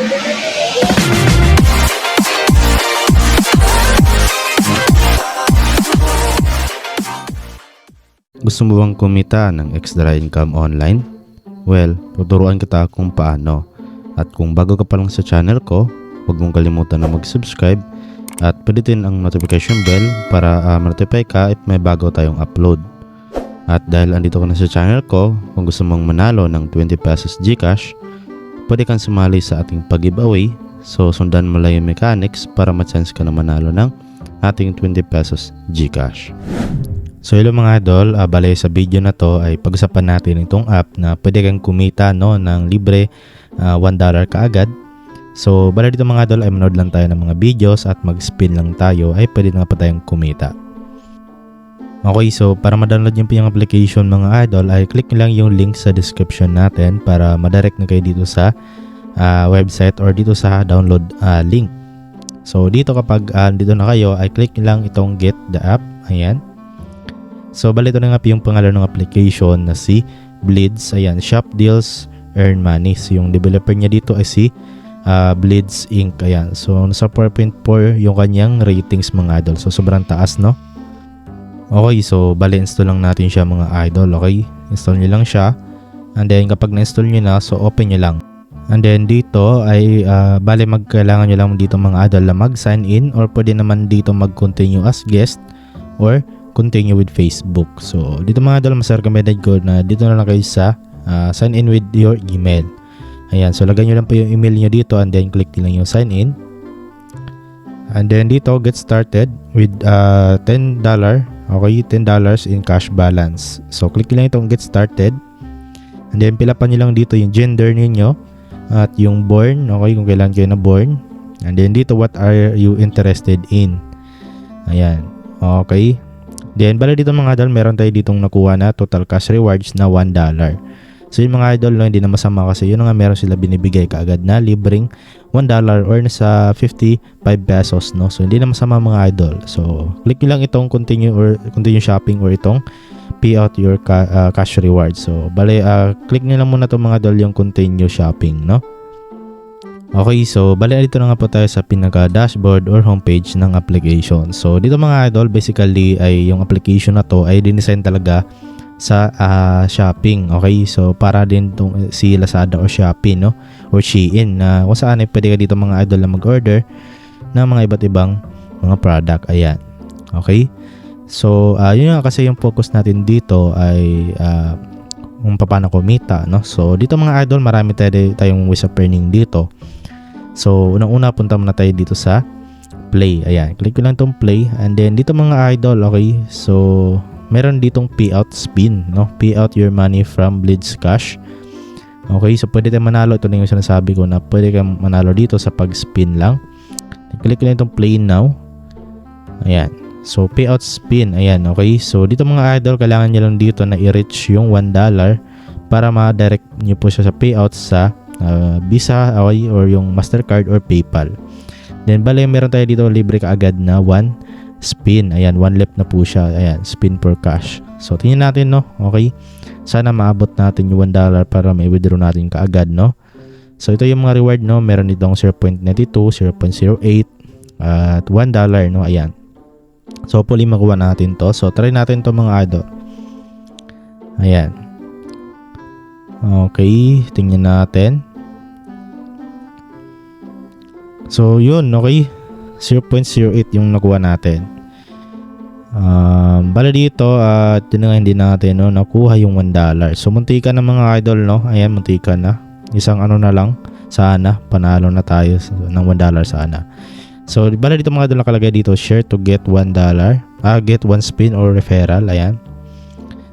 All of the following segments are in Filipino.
Gusto mo bang kumita ng extra income online? Well, tuturuan kita kung paano. At kung bago ka pa lang sa channel ko, huwag mong kalimutan na mag-subscribe at pindutin ang notification bell para ma-notify ka if may bago tayong upload. At dahil andito ka na sa channel ko, kung gusto mong manalo ng 20 pesos GCash, pwede kang sumali sa ating pag-giveaway. So sundan mo lang yung mechanics para ma-chance ka na manalo ng ating 20 pesos GCash. So hello mga idol, bale sa video na to ay pag-usapan natin itong app na pwede kang kumita ng libre $1 kaagad. So bale dito mga idol ay manood lang tayo ng mga videos at mag-spin lang tayo ay pwede na pa tayong kumita. Okay, so para ma-download yung application mga idol ay click lang yung link sa description natin para ma-direct na kayo dito sa website or dito sa download link. So dito kapag dito na kayo ay click lang itong get the app, ayan. So bali ito na nga yung pangalan ng application na si Blitz, ayan, Shop Deals Earn Money. So yung developer niya dito ay si Blitz Inc. Ayan, so nasa 4.4 yung kanyang ratings mga idol, so sobrang taas, no? Okay, so bali install lang natin siya mga idol. Okay, install nyo lang siya and then kapag na-install nyo na, so open nyo lang. And then dito ay bali magkailangan nyo lang dito mga idol na mag-sign in or pwede naman dito mag-continue as guest or continue with Facebook. So dito mga idol mas recommended ko na dito na lang kayo sa sign in with your email. Ayan, so lagay nyo lang po yung email nyo dito and then click lang yung sign in. And then dito get started with $10. Okay, $10 in cash balance. So click lang itong get started. And then pilapan nyo lang dito yung gender niyo at yung born. Okay, kung kailan kayo na born. And then dito what are you interested in. Ayan, okay. Then bala dito mga idol, meron tayo ditong nakuha na total cash rewards na $1. So yung mga idol, no, hindi na masama kasi yun nga meron sila binibigay kaagad na libreng $1 or nasa 55 pesos, no. So hindi na masama mga idol. So click nyo lang itong continue shopping or itong pay out your cash reward. So bale click nyo lang muna itong mga idol yung continue shopping, no. Okay, so bali dito na nga po tayo sa pinaka-dashboard or homepage ng application. So dito mga idol, basically ay yung application na to ay dinesign talaga sa shopping. Okay, so para din tong si Lazada or Shopee, no, or Shein na kung saan ay pwede ka dito mga idol na mag-order ng mga iba't ibang mga product. Ayan, okay. So yun nga kasi yung focus natin dito ay kung paano kumita, no. So dito mga idol, marami tayong ways of earning dito. So unang-una punta muna tayo dito sa play. Ayan, click ko lang itong play and then dito mga idol, okay, so meron ditong payout spin, no, pay out your money from Blitz Cash. Okay, so pwede tayong manalo. Ito na yung sinasabi ko na pwede kang manalo dito sa pag-spin lang. Click lang itong play now. Ayan, so payout spin, ayan, okay. So dito mga idol, kailangan nyo lang dito na i-reach yung $1 para ma-direct nyo po siya sa payout sa Visa, okay, or yung Mastercard or PayPal. Then bale meron tayo dito libre kaagad na 1 spin. Ayan, 1 left na po siya. Ayan, spin for cash. So tingnan natin, no, okay. Sana maabot natin yung $1 para mai-withdraw natin kaagad, no. So ito yung mga reward, no. Meron ditong 0.92, 0.08 at $1, no. Ayan. So hopefully makuha natin to. So try natin to mga idol. Ayan. Okay, tingnan natin. So yun, okay, 0.08 yung nakuha natin. Bala dito at hindi natin, no, nakuha yung $1. So muntikan na mga idol, no. Ayan, muntikan na. Isang ano na lang, sana panalo na tayo ng $1 sana. So bala dito mga idol, nakalagay dito share to get $1, get 1 spin or referral. Ayan.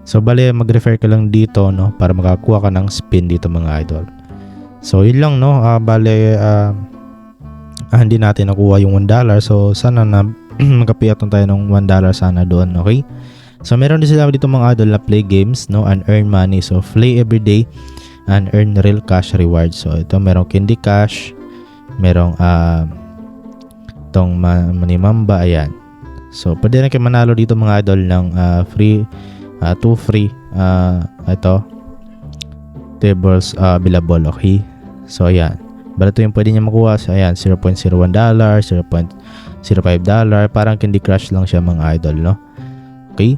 So bale mag-refer ka lang dito, no, para makakuha ka ng spin dito mga idol. So yun lang, no. Hindi natin nakuha yung $1. So sana na magka-payout tayo ng $1 sana doon, okay. So meron din sila dito mga idol na play games, no, and earn money. So play every day and earn real cash reward. So ito merong Candy Cash, merong itong Money Mamba, ayan. So pwede na kayo manalo dito mga idol ng free ito tables available, okay. So ayan, Bala ito yung pwede niya makuha. So, ayan, $0.01, $0.05. Parang Candy Crush lang siya mga idol, no? Okay?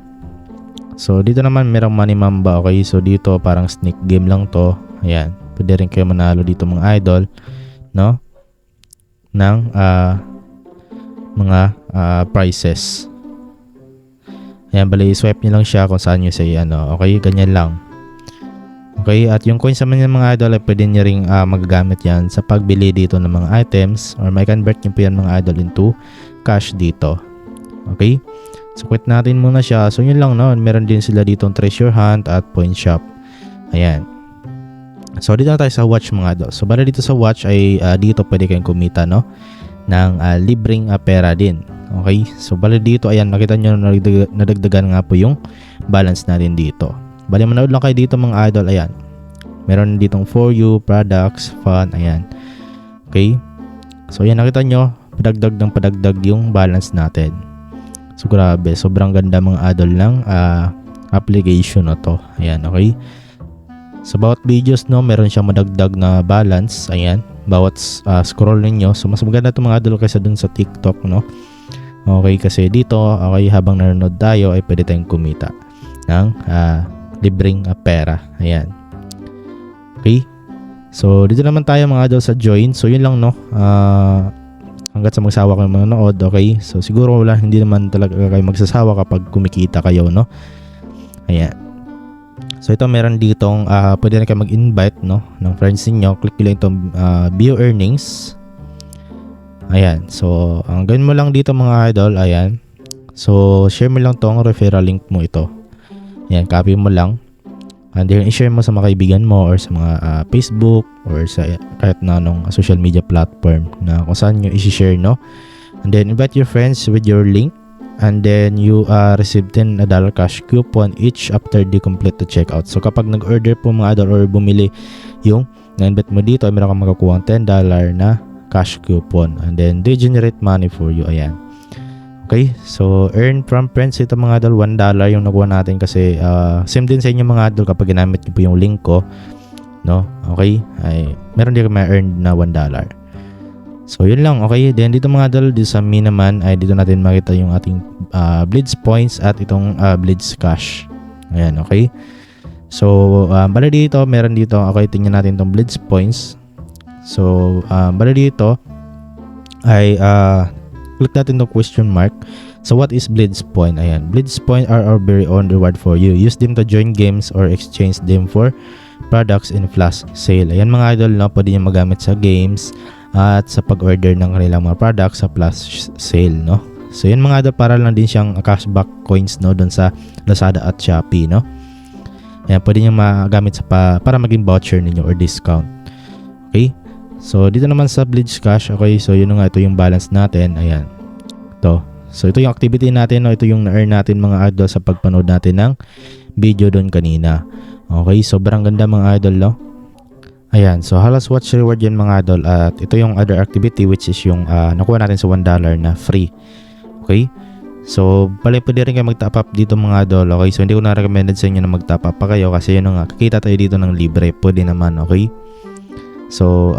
So, dito naman merong Money Mamba. Okay? So, dito parang sneak game lang to. Ayan. Pwede rin kayo manalo dito mga idol, no? Ng mga prizes. Ayan, bali swipe nyo lang siya kung saan nyo say ano. Okay, ganyan lang. Okay, at yung coins naman yung mga idol ay pwede nyo ring magagamit yan sa pagbili dito ng mga items or may convert nyo po yan mga idol into cash dito. Okay, so quit natin muna siya. So yun lang, no, meron din sila ditong treasure hunt at point shop. Ayan. So dito na tayo sa watch mga idol. So bali dito sa watch ay dito pwede kayong kumita, no, ng libreng pera din. Okay, so bali dito, ayan, nakita nyo nadagdagan nga po yung balance natin dito. Bali manood lang kayo dito mga idol. Ayan, meron ditong for you, products, fun, ayan. Okay, so ayan, nakita nyo padagdag ng padagdag yung balance natin. So grabe, sobrang ganda mga idol ng application na to. Ayan, okay. Sa bawat videos, no, meron siyang madagdag na balance. Ayan, bawat scroll ninyo. So mas maganda itong mga idol kaysa dun sa TikTok, no. Okay, kasi dito, okay, habang nanonood tayo ay pwede tayong kumita ng libreng pera. Ayan. Okay. So dito naman tayo mga idol sa join. So yun lang, no. Hanggat sa magsawa kayo manonood, okay. So siguro hindi naman talaga kayo magsasawa kapag kumikita kayo, no. Ayan. So ito meron ditong pwede na kayo mag-invite, no, ng friends niyo. Click nyo lang itong view earnings. Ayan. So ang gawin mo lang dito mga idol, ayan. So share mo lang tong referral link mo ito. Ayan, copy mo lang. And then i-share mo sa mga kaibigan mo or sa mga Facebook or sa kahit na anong social media platform na kung saan nyo i-share, no. And then invite your friends with your link. And then you receive $10 cash coupon each after they complete the checkout. So kapag nag-order po mga idol or bumili yung na-invite mo dito, ay meron kang makakuha $10 na cash coupon. And then they generate money for you. Ayan. Okay. So earn from friends ito mga idol, $1 yung nakuha natin kasi same din sa inyo mga idol kapag ginamit niyo po yung link ko, no. Okay. Ay meron din kayo ma-earn na $1. So yun lang, okay. Then dito mga idol, dito sa me naman ay dito natin makita yung ating Blitz points at itong Blitz cash. Ayan, okay. So bali dito, meron dito, okay, tingnan natin itong Blitz points. So bali dito ay click natin itong question mark. So what is Blitz point? Ayan, Blitz point are our very own reward for you. Use them to join games or exchange them for products in flash sale. Ayan mga idol, no, pwede nyo magamit sa games at sa pag-order ng kanilang mga products sa flash sale, no. So yun mga idol, para lang din siyang cashback coins, no, doon sa Lazada at Shopee, no. Ayan, pwede nyo magamit sa para maging voucher ninyo or discount. Okay. So dito naman sa Blitz Cash, okay, so yun nga, ito yung balance natin. Ayan, ito. So ito yung activity natin, no? Ito yung na-earn natin mga idol sa pagpanood natin ng video doon kanina. Okay, sobrang ganda mga idol, no. Ayan, so halos watch reward yan mga idol. At ito yung other activity which is yung nakuha natin sa $1 na free. Okay, so pwede rin kayo mag-top up dito mga idol. Okay, so hindi ko na-recommended sa inyo na mag-top up pa kayo kasi yun nga, kakita tayo dito ng libre. Pwede naman, okay. So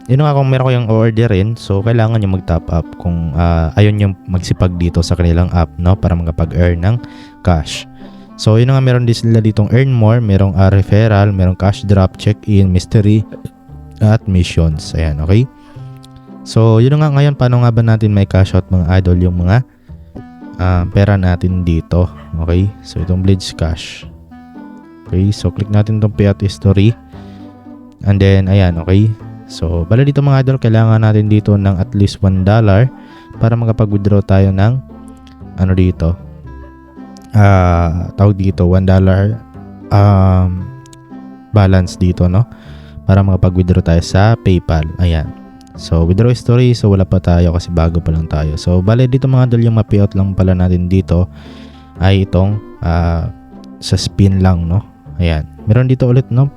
yun nga, kung meron kayong orderin, so kailangan nyo mag-top up kung ayun yung magsipag dito sa kanilang app, no, para makapag-earn ng cash. So yun nga, meron din sila ditong earn more, merong referral, merong cash drop, check-in, mystery at missions. Ayan, okay. So yun nga, ngayon paano nga ba natin may cash out mga idol yung mga pera natin dito. Okay, so itong Blitz Cash. Okay, so click natin itong payout history. And then ayan, okay. So bala dito mga idol, kailangan natin dito ng at least $1 para makapag-withdraw tayo ng ano dito, tawag dito, $1 balance dito, no, para makapag-withdraw tayo sa PayPal. Ayan. So withdraw history, so wala pa tayo kasi bago pa lang tayo. So bale dito mga idol, yung ma-payout lang pala natin dito ay itong sa spin lang, no. Ayan, meron dito ulit, no.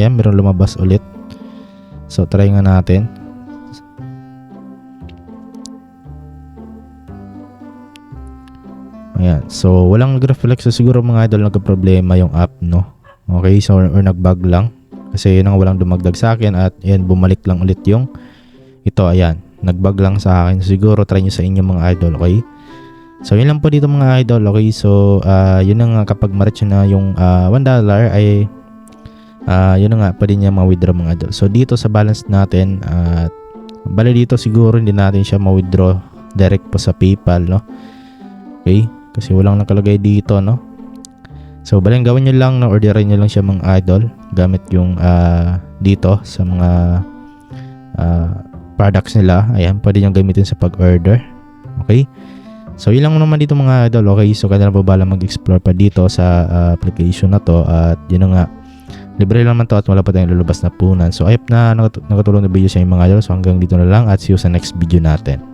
Ayan, meron lumabas ulit. So try nga natin. Ayan, so walang nag-reflect. So siguro mga idol nagka-problema yung app, no. Okay, so or nag-bug lang. Kasi yun ang walang dumagdag sa akin at yan, bumalik lang ulit yung ito, ayan. Nagbag lang sa akin. Siguro try nyo sa inyo mga idol, okay? So yun lang po dito mga idol, okay? So yun na nga, kapag ma-reach na yung $1 ay yun na nga, pwede niya ma-withdraw mga idol. So dito sa balance natin, bali dito siguro hindi natin siya ma-withdraw direct po sa PayPal, no? Okay? Kasi walang nakalagay dito, no? So bali gawin nyo lang, no? Orderin nyo lang siya mga idol gamit yung dito sa mga products nila. Ayan, pwede nyo gamitin sa pag-order. Okay? So yun lang naman dito mga idol, okay? So kaya na po bala mag-explore pa dito sa application na to at yun na nga, libre lang naman to at wala pa tayong lulubas na punan. So ayop na nakatulong na video sa inyo mga idol. So hanggang dito na lang at see you sa next video natin.